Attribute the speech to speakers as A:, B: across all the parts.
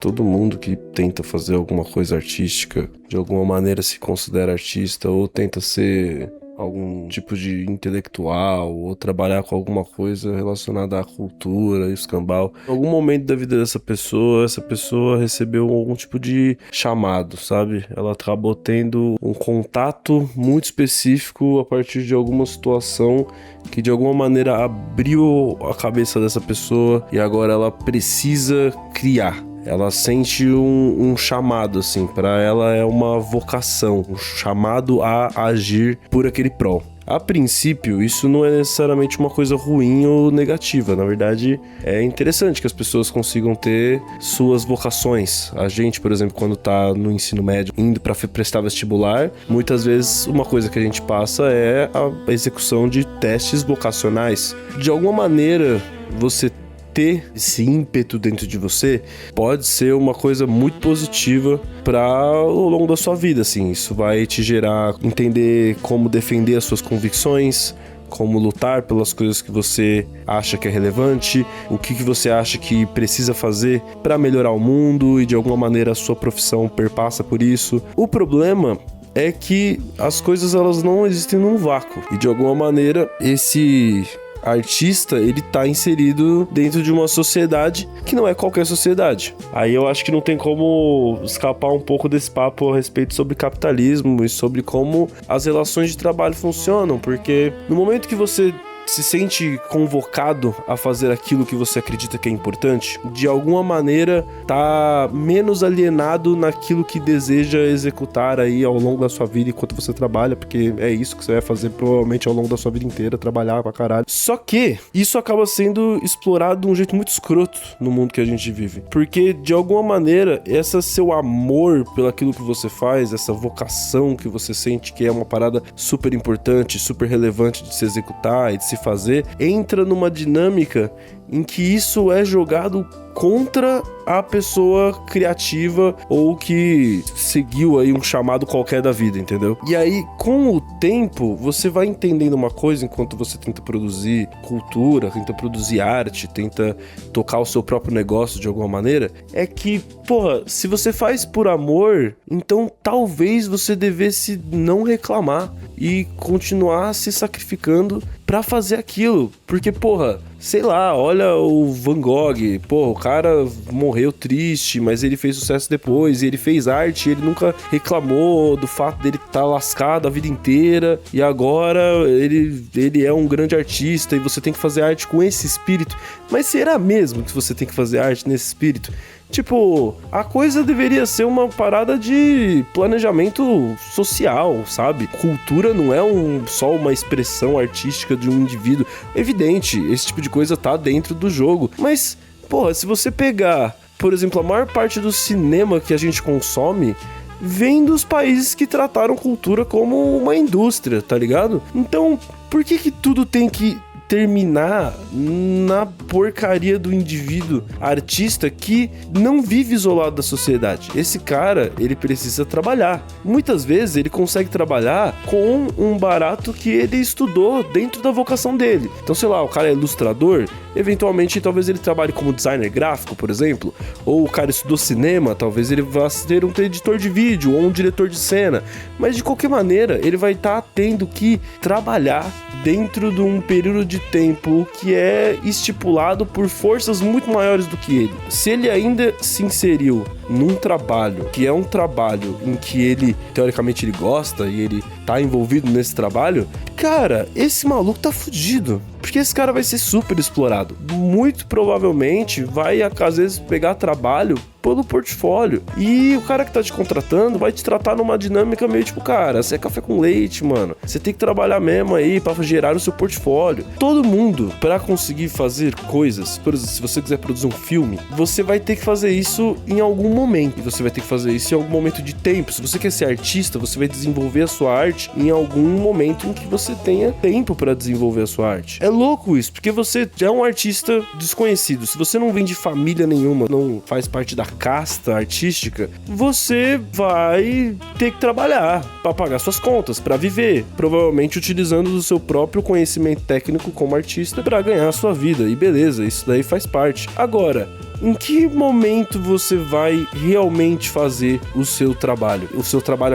A: Todo mundo que tenta fazer alguma coisa artística, de alguma maneira se considera artista ou tenta ser algum tipo de intelectual ou trabalhar com alguma coisa relacionada à cultura e escambau. Em algum momento da vida dessa pessoa, essa pessoa recebeu algum tipo de chamado, sabe? Ela acabou tendo um contato muito específico a partir de alguma situação que de alguma maneira abriu a cabeça dessa pessoa e agora ela precisa criar. Ela sente um chamado, assim, pra ela é uma vocação, um chamado a agir por aquele prol. A princípio, isso não é necessariamente uma coisa ruim ou negativa. Na verdade, é interessante que as pessoas consigam ter suas vocações. A gente, por exemplo, quando tá no ensino médio, indo pra prestar vestibular, muitas vezes uma coisa que a gente passa é a execução de testes vocacionais. De alguma maneira, você ter esse ímpeto dentro de você pode ser uma coisa muito positiva para ao longo da sua vida, assim. Isso vai te gerar entender como defender as suas convicções, como lutar pelas coisas que você acha que é relevante, o que você acha que precisa fazer para melhorar o mundo e de alguma maneira a sua profissão perpassa por isso. O problema é que as coisas elas não existem num vácuo e de alguma maneira esse artista, ele tá inserido dentro de uma sociedade que não é qualquer sociedade. Aí eu acho que não tem como escapar um pouco desse papo a respeito sobre capitalismo e sobre como as relações de trabalho funcionam, porque no momento que você se sente convocado a fazer aquilo que você acredita que é importante, de alguma maneira tá menos alienado naquilo que deseja executar aí ao longo da sua vida enquanto você trabalha, porque é isso que você vai fazer provavelmente ao longo da sua vida inteira, trabalhar pra caralho. Só que isso acaba sendo explorado de um jeito muito escroto no mundo que a gente vive, porque de alguma maneira esse seu amor pelo aquilo que você faz, essa vocação que você sente que é uma parada super importante, super relevante de se executar e de se fazer, entra numa dinâmica em que isso é jogado contra a pessoa criativa ou que seguiu aí um chamado qualquer da vida, entendeu? E aí, com o tempo, você vai entendendo uma coisa enquanto você tenta produzir cultura, tenta produzir arte, tenta tocar o seu próprio negócio de alguma maneira, é que, porra, se você faz por amor, então talvez você devesse não reclamar e continuar se sacrificando pra fazer aquilo, porque, porra, sei lá, olha o Van Gogh, pô, o cara morreu triste, mas ele fez sucesso depois, e ele fez arte, ele nunca reclamou do fato dele estar lascado a vida inteira, e agora ele é um grande artista, e você tem que fazer arte com esse espírito. Mas será mesmo que você tem que fazer arte nesse espírito? Tipo, a coisa deveria ser uma parada de planejamento social, sabe? Cultura não é só uma expressão artística de um indivíduo. É evidente, esse tipo de coisa tá dentro do jogo. Mas, porra, se você pegar, por exemplo, a maior parte do cinema que a gente consome vem dos países que trataram cultura como uma indústria, tá ligado? Então, por que tudo tem que terminar na porcaria do indivíduo artista que não vive isolado da sociedade? Esse cara, ele precisa trabalhar. Muitas vezes ele consegue trabalhar com um barato que ele estudou dentro da vocação dele. Então, sei lá, o cara é ilustrador, eventualmente talvez ele trabalhe como designer gráfico, por exemplo, ou o cara estudou cinema, talvez ele vá ser um editor de vídeo ou um diretor de cena, mas de qualquer maneira ele vai estar tendo que trabalhar dentro de um período de tempo que é estipulado por forças muito maiores do que ele. Se ele ainda se inseriu num trabalho que é um trabalho em que ele, teoricamente, ele gosta e ele tá envolvido nesse trabalho, cara, esse maluco tá fudido. Porque esse cara vai ser super explorado. Muito provavelmente vai, às vezes, pegar trabalho pelo portfólio. E o cara que tá te contratando vai te tratar numa dinâmica meio tipo, cara, você é café com leite, mano. Você tem que trabalhar mesmo aí pra gerar o seu portfólio. Todo mundo, pra conseguir fazer coisas, por exemplo, se você quiser produzir um filme, você vai ter que fazer isso em algum momento. E você vai ter que fazer isso em algum momento de tempo. Se você quer ser artista, você vai desenvolver a sua arte em algum momento em que você tenha tempo pra desenvolver a sua arte. É louco isso, porque você é um artista desconhecido. Se você não vem de família nenhuma, não faz parte da casta artística, você vai ter que trabalhar para pagar suas contas, para viver, provavelmente utilizando o seu próprio conhecimento técnico como artista para ganhar a sua vida. E beleza, isso daí faz parte. Agora, em que momento você vai realmente fazer o seu trabalho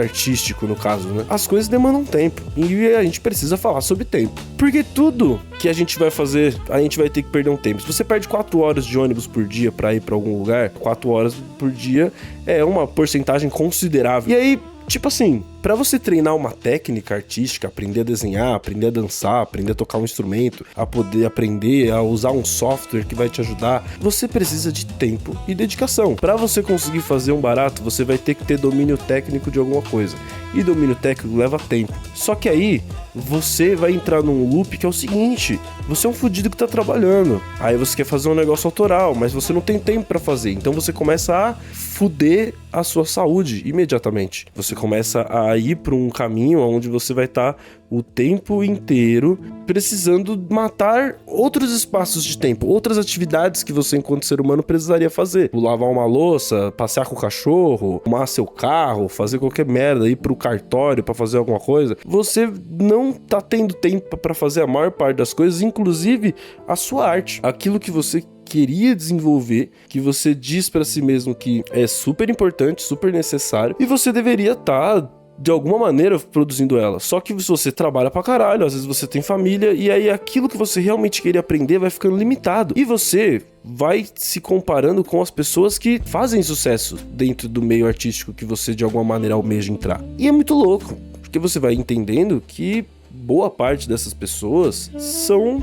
A: artístico, no caso, né? As coisas demandam tempo e a gente precisa falar sobre tempo, porque tudo que a gente vai fazer, a gente vai ter que perder um tempo. Se você perde 4 horas de ônibus por dia pra ir pra algum lugar, 4 horas por dia é uma porcentagem considerável. E aí, tipo assim, pra você treinar uma técnica artística, aprender a desenhar, aprender a dançar, aprender a tocar um instrumento, a poder aprender a usar um software que vai te ajudar, você precisa de tempo e dedicação. Pra você conseguir fazer um barato, você vai ter que ter domínio técnico de alguma coisa. E domínio técnico leva tempo. Só que aí, você vai entrar num loop que é o seguinte: você é um fudido que tá trabalhando, aí você quer fazer um negócio autoral, mas você não tem tempo pra fazer, então você começa a fuder a sua saúde imediatamente. Você começa a ir pra um caminho onde você vai estar o tempo inteiro precisando matar outros espaços de tempo, outras atividades que você, enquanto ser humano, precisaria fazer. Lavar uma louça, passear com o cachorro, arrumar seu carro, fazer qualquer merda, ir pro cartório pra fazer alguma coisa. Você não tá tendo tempo pra fazer a maior parte das coisas, inclusive a sua arte. Aquilo que você queria desenvolver, que você diz pra si mesmo que é super importante, super necessário, e você deveria estar de alguma maneira produzindo ela. Só que se você trabalha pra caralho, às vezes você tem família, e aí aquilo que você realmente queria aprender vai ficando limitado. E você vai se comparando com as pessoas que fazem sucesso dentro do meio artístico que você de alguma maneira almeja entrar. E é muito louco, porque você vai entendendo que boa parte dessas pessoas são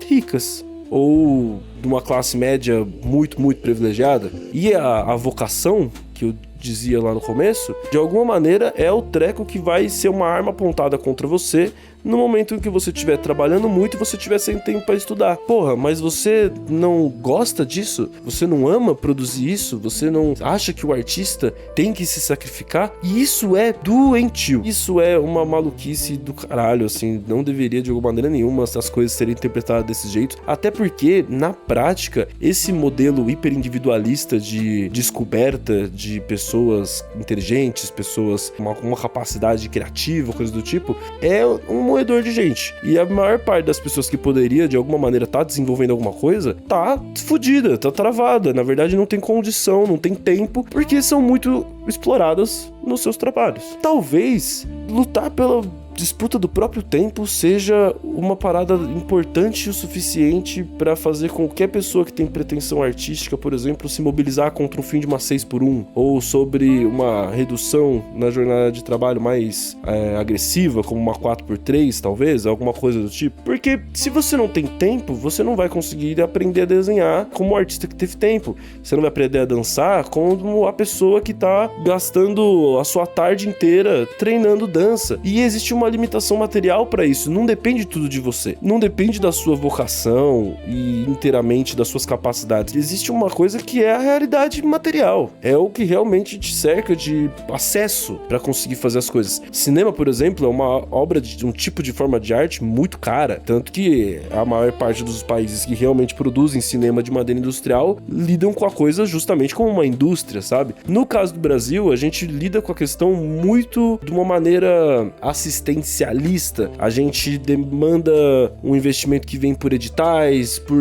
A: ricas, ou de uma classe média muito, muito privilegiada. E a vocação, que eu dizia lá no começo, de alguma maneira é o treco que vai ser uma arma apontada contra você no momento em que você estiver trabalhando muito e você estiver sem tempo pra estudar. Porra, mas você não gosta disso? Você não ama produzir isso? Você não acha que o artista tem que se sacrificar? E isso é doentio. Isso é uma maluquice do caralho, assim. Não deveria de alguma maneira nenhuma as coisas serem interpretadas desse jeito. Até porque, na prática, esse modelo hiperindividualista de descoberta de pessoas inteligentes, pessoas com uma capacidade criativa, coisa do tipo, é um moedor de gente. E a maior parte das pessoas que poderia, de alguma maneira, tá desenvolvendo alguma coisa, tá fodida, tá travada. Na verdade, não tem condição, não tem tempo, porque são muito exploradas nos seus trabalhos. Talvez lutar pela disputa do próprio tempo seja uma parada importante o suficiente para fazer com que qualquer pessoa que tem pretensão artística, por exemplo, se mobilizar contra o fim de uma 6x1, ou sobre uma redução na jornada de trabalho mais agressiva, como uma 4x3, talvez, alguma coisa do tipo. Porque se você não tem tempo, você não vai conseguir aprender a desenhar como o artista que teve tempo. Você não vai aprender a dançar como a pessoa que tá gastando a sua tarde inteira treinando dança. E existe uma limitação material para isso. Não depende tudo de você. Não depende da sua vocação e inteiramente das suas capacidades. Existe uma coisa que é a realidade material. É o que realmente te cerca de acesso para conseguir fazer as coisas. Cinema, por exemplo, é uma obra de um tipo de forma de arte muito cara. Tanto que a maior parte dos países que realmente produzem cinema de maneira industrial lidam com a coisa justamente como uma indústria, sabe? No caso do Brasil, a gente lida com a questão muito de uma maneira assistencialista. A gente demanda um investimento que vem por editais, por,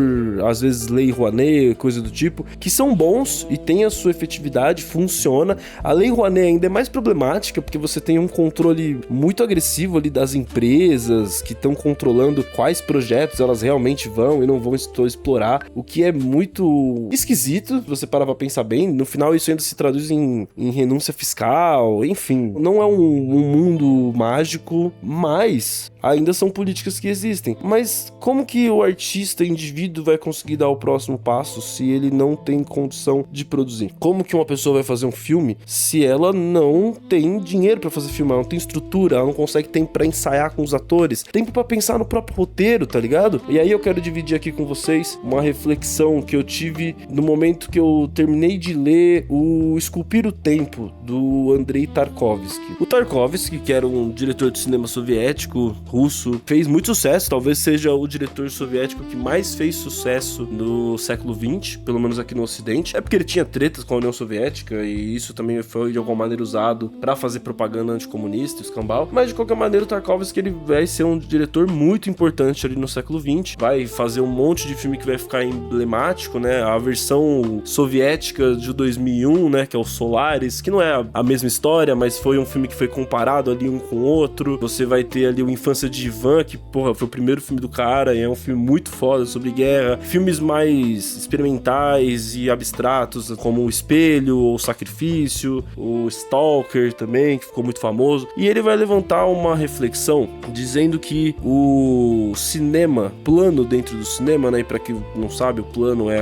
A: às vezes, lei Rouanet, coisa do tipo, que são bons e tem a sua efetividade, funciona. A lei Rouanet ainda é mais problemática, porque você tem um controle muito agressivo ali das empresas que estão controlando quais projetos elas realmente vão e não vão explorar, o que é muito esquisito, se você parar pra pensar bem. No final, isso ainda se traduz em renúncia fiscal, enfim. Não é um mundo mágico, mas ainda são políticas que existem. Mas como que o artista, indivíduo, vai conseguir dar o próximo passo se ele não tem condição de produzir? Como que uma pessoa vai fazer um filme se ela não tem dinheiro pra fazer filme, ela não tem estrutura, ela não consegue tempo pra ensaiar com os atores, tempo pra pensar no próprio roteiro, tá ligado? E aí eu quero dividir aqui com vocês uma reflexão que eu tive no momento que eu terminei de ler o Esculpir o Tempo, do Andrei Tarkovsky. O Tarkovsky, que era um diretor de cinema soviético, russo, fez muito sucesso, talvez seja o diretor soviético que mais fez sucesso no século XX, pelo menos aqui no Ocidente. É porque ele tinha tretas com a União Soviética e isso também foi de alguma maneira usado pra fazer propaganda anticomunista, escambau. Mas de qualquer maneira o Tarkovsky ele vai ser um diretor muito importante ali no século XX, vai fazer um monte de filme que vai ficar emblemático, né? A versão soviética de 2001, né, que é o Solaris, que não é a mesma história, mas foi um filme que foi comparado ali um com o outro. Você vai ter ali o Infância de Ivan, que, porra, foi o primeiro filme do cara e é um filme muito foda sobre guerra. Filmes mais experimentais e abstratos, como O Espelho, ou O Sacrifício, o Stalker também, que ficou muito famoso. E ele vai levantar uma reflexão dizendo que o cinema, plano dentro do cinema, né, e pra quem não sabe, o plano é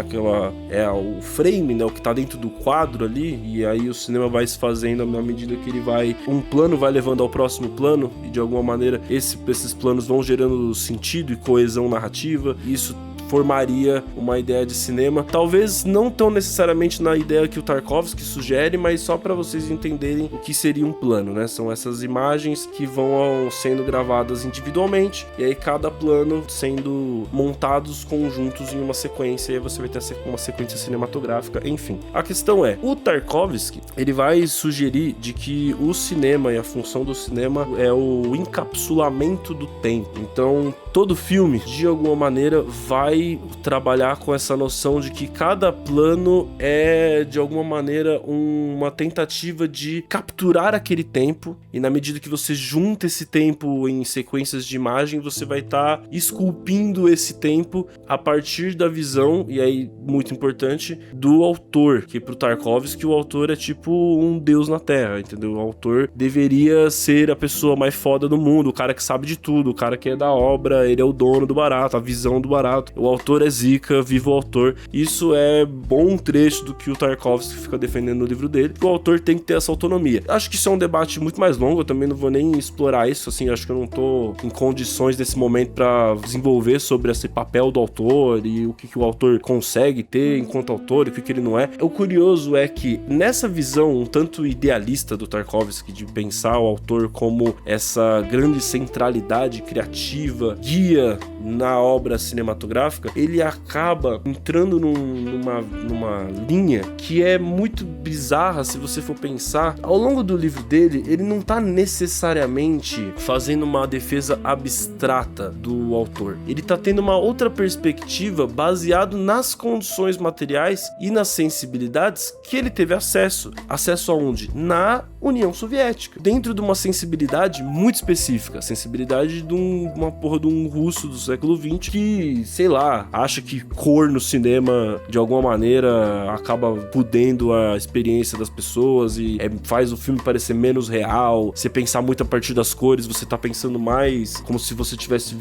A: o frame, né, o que tá dentro do quadro ali, e aí o cinema vai se fazendo na medida que ele vai, um plano vai levando ao próximo plano, e de alguma maneira esses planos vão gerando sentido e coesão narrativa, e isso formaria uma ideia de cinema, talvez não tão necessariamente na ideia que o Tarkovsky sugere, mas só para vocês entenderem o que seria um plano, né? São essas imagens que vão sendo gravadas individualmente, e aí cada plano sendo montados conjuntos em uma sequência, e aí você vai ter uma sequência cinematográfica, enfim. A questão é, o Tarkovsky, ele vai sugerir de que o cinema e a função do cinema é o encapsulamento do tempo. Então, todo filme, de alguma maneira, vai trabalhar com essa noção de que cada plano é, de alguma maneira, uma tentativa de capturar aquele tempo, e na medida que você junta esse tempo em sequências de imagem, você vai estar esculpindo esse tempo a partir da visão, e aí, muito importante, do autor, que pro Tarkovsky o autor é tipo um deus na Terra, entendeu? O autor deveria ser a pessoa mais foda do mundo, o cara que sabe de tudo, o cara que é da obra, ele é o dono do barato, a visão do barato. O autor é zica, viva o autor. Isso é bom trecho do que o Tarkovsky fica defendendo no livro dele. O autor tem que ter essa autonomia. Acho que isso é um debate muito mais longo, eu também não vou nem explorar isso, assim, acho que eu não tô em condições nesse momento pra desenvolver sobre esse papel do autor e o que o autor consegue ter enquanto autor e o que ele não é. O curioso é que nessa visão um tanto idealista do Tarkovsky de pensar o autor como essa grande centralidade criativa, guia na obra cinematográfica, ele acaba entrando numa linha que é muito bizarra se você for pensar. Ao longo do livro dele, ele não tá necessariamente fazendo uma defesa abstrata do autor. Ele tá tendo uma outra perspectiva baseado nas condições materiais e nas sensibilidades que ele teve acesso. Acesso aonde? Na União Soviética. Dentro de uma sensibilidade muito específica. A sensibilidade de uma porra de um russo do século XX que, sei lá, acha que cor no cinema de alguma maneira acaba pudendo a experiência das pessoas e faz o filme parecer menos real. Você pensar muito a partir das cores, você tá pensando mais como se você estivesse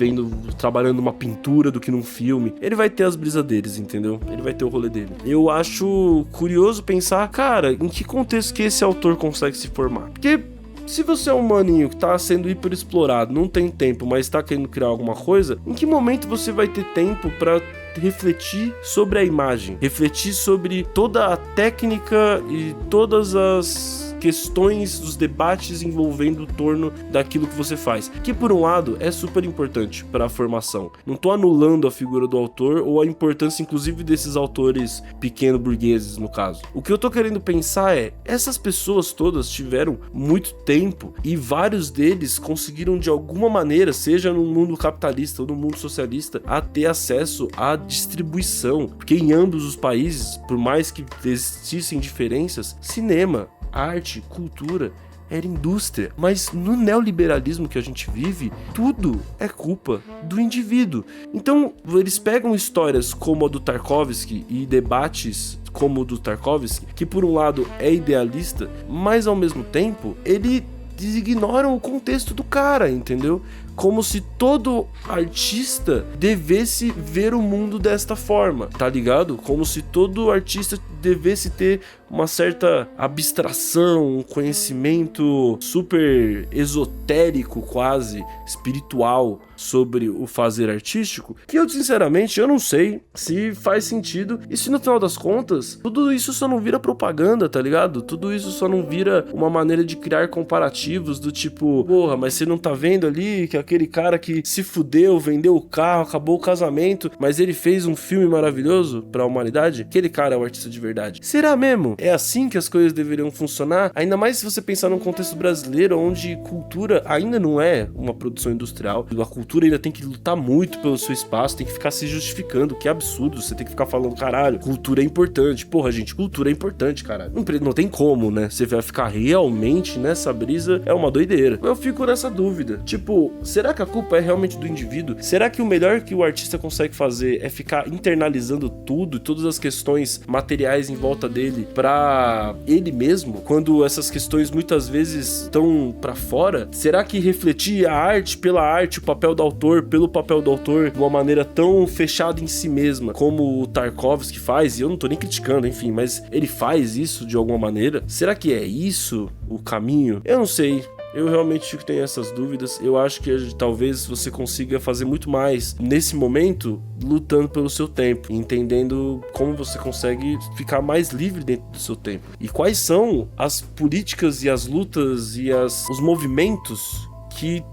A: trabalhando numa pintura do que num filme. Ele vai ter as brisas deles, entendeu? Ele vai ter o rolê dele. Eu acho curioso pensar, cara, em que contexto que esse autor consegue se formar? Porque se você é um maninho que tá sendo hiper explorado, não tem tempo, mas tá querendo criar alguma coisa, em que momento você vai ter tempo pra refletir sobre a imagem, refletir sobre toda a técnica e todas as questões dos debates envolvendo o torno daquilo que você faz, que por um lado é super importante para a formação. Não tô anulando a figura do autor ou a importância inclusive desses autores pequeno burgueses no caso. O que eu tô querendo pensar é, essas pessoas todas tiveram muito tempo e vários deles conseguiram de alguma maneira, seja no mundo capitalista ou no mundo socialista, a ter acesso à distribuição, porque em ambos os países, por mais que existissem diferenças, cinema, arte, cultura, era indústria. Mas no neoliberalismo que a gente vive, tudo é culpa do indivíduo. Então, eles pegam histórias como a do Tarkovsky e debates como o do Tarkovsky, que por um lado é idealista, mas ao mesmo tempo, eles ignoram o contexto do cara, entendeu? como se todo artista devesse ver o mundo desta forma, tá ligado? Como se todo artista devesse ter uma certa abstração, um conhecimento super esotérico, quase espiritual, sobre o fazer artístico, que eu sinceramente eu não sei se faz sentido e se no final das contas tudo isso só não vira propaganda, tá ligado? Tudo isso só não vira uma maneira de criar comparativos do tipo, porra, mas você não tá vendo ali que aquele cara que se fudeu, vendeu o carro, acabou o casamento, mas ele fez um filme maravilhoso pra humanidade? Aquele cara é o artista de verdade. Será mesmo? É assim que as coisas deveriam funcionar? Ainda mais se você pensar num contexto brasileiro onde cultura ainda não é uma produção industrial, a cultura ainda tem que lutar muito pelo seu espaço, tem que ficar se justificando, que absurdo, você tem que ficar falando, caralho, cultura é importante, porra gente, cultura é importante, caralho, não tem como, né, você vai ficar realmente nessa brisa, é uma doideira. Eu fico nessa dúvida, tipo, será que a culpa é realmente do indivíduo? Será que o melhor que o artista consegue fazer é ficar internalizando tudo, todas as questões materiais em volta dele pra ele mesmo, quando essas questões muitas vezes estão pra fora? Será que refletir a arte pela arte, o papel do autor pelo papel do autor, de uma maneira tão fechada em si mesma, como o Tarkovsky faz, e eu não tô nem criticando, enfim, mas ele faz isso de alguma maneira? Será que é isso o caminho? Eu não sei. Eu realmente tenho essas dúvidas. Eu acho que talvez você consiga fazer muito mais nesse momento, lutando pelo seu tempo, entendendo como você consegue ficar mais livre dentro do seu tempo. E quais são as políticas e as lutas e os movimentos que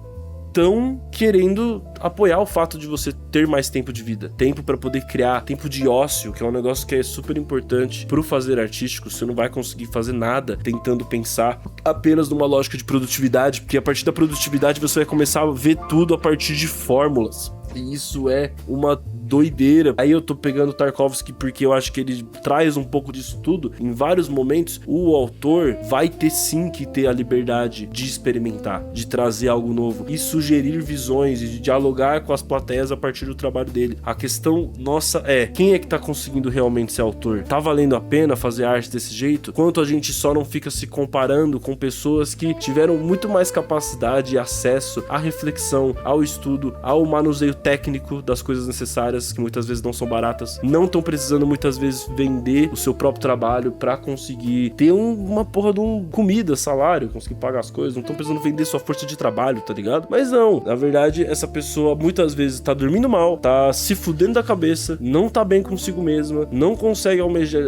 A: estão querendo apoiar o fato de você ter mais tempo de vida, tempo para poder criar, tempo de ócio, que é um negócio que é super importante pro fazer artístico. Você não vai conseguir fazer nada tentando pensar apenas numa lógica de produtividade, porque a partir da produtividade você vai começar a ver tudo a partir de fórmulas. E isso é uma doideira. Aí eu tô pegando Tarkovsky porque eu acho que ele traz um pouco disso tudo. Em vários momentos, o autor vai ter sim que ter a liberdade de experimentar, de trazer algo novo e sugerir visões e de dialogar com as plateias a partir do trabalho dele. A questão nossa é, quem é que tá conseguindo realmente ser autor? Tá valendo a pena fazer arte desse jeito? Quanto a gente só não fica se comparando com pessoas que tiveram muito mais capacidade e acesso à reflexão, ao estudo, ao manuseio técnico das coisas necessárias, que muitas vezes não são baratas, não estão precisando muitas vezes vender o seu próprio trabalho pra conseguir ter uma porra de comida, salário, conseguir pagar as coisas, não estão precisando vender sua força de trabalho, tá ligado? Mas não, na verdade essa pessoa muitas vezes tá dormindo mal, tá se fudendo da cabeça, não tá bem consigo mesma, não consegue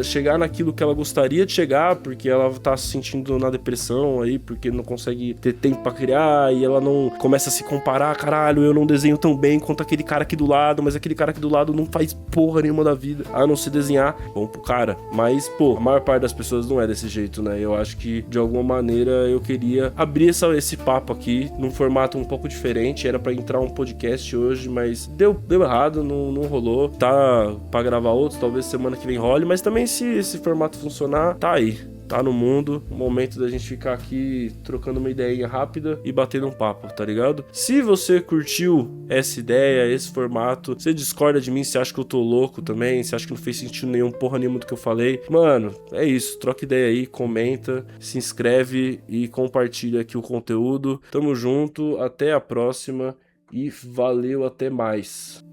A: chegar naquilo que ela gostaria de chegar, porque ela tá se sentindo na depressão aí, porque não consegue ter tempo pra criar, e ela não começa a se comparar, caralho, eu não desenho tão bem quanto aquele cara aqui do lado, mas aquele cara aqui do lado não faz porra nenhuma da vida, a não se desenhar, bom pro cara. Mas, pô, a maior parte das pessoas não é desse jeito, né? Eu acho que, de alguma maneira, eu queria abrir esse papo aqui, num formato um pouco diferente. Era pra entrar um podcast hoje, mas deu errado, não rolou. Tá pra gravar outros, talvez semana que vem role, mas também se esse formato funcionar, tá aí. Tá no mundo, o momento da gente ficar aqui trocando uma ideinha rápida e batendo um papo, tá ligado? Se você curtiu essa ideia, esse formato, você discorda de mim, você acha que eu tô louco também, você acha que não fez sentido nenhum, porra nenhuma do que eu falei, mano, é isso, troca ideia aí, comenta, se inscreve e compartilha aqui o conteúdo. Tamo junto, até a próxima e valeu, até mais.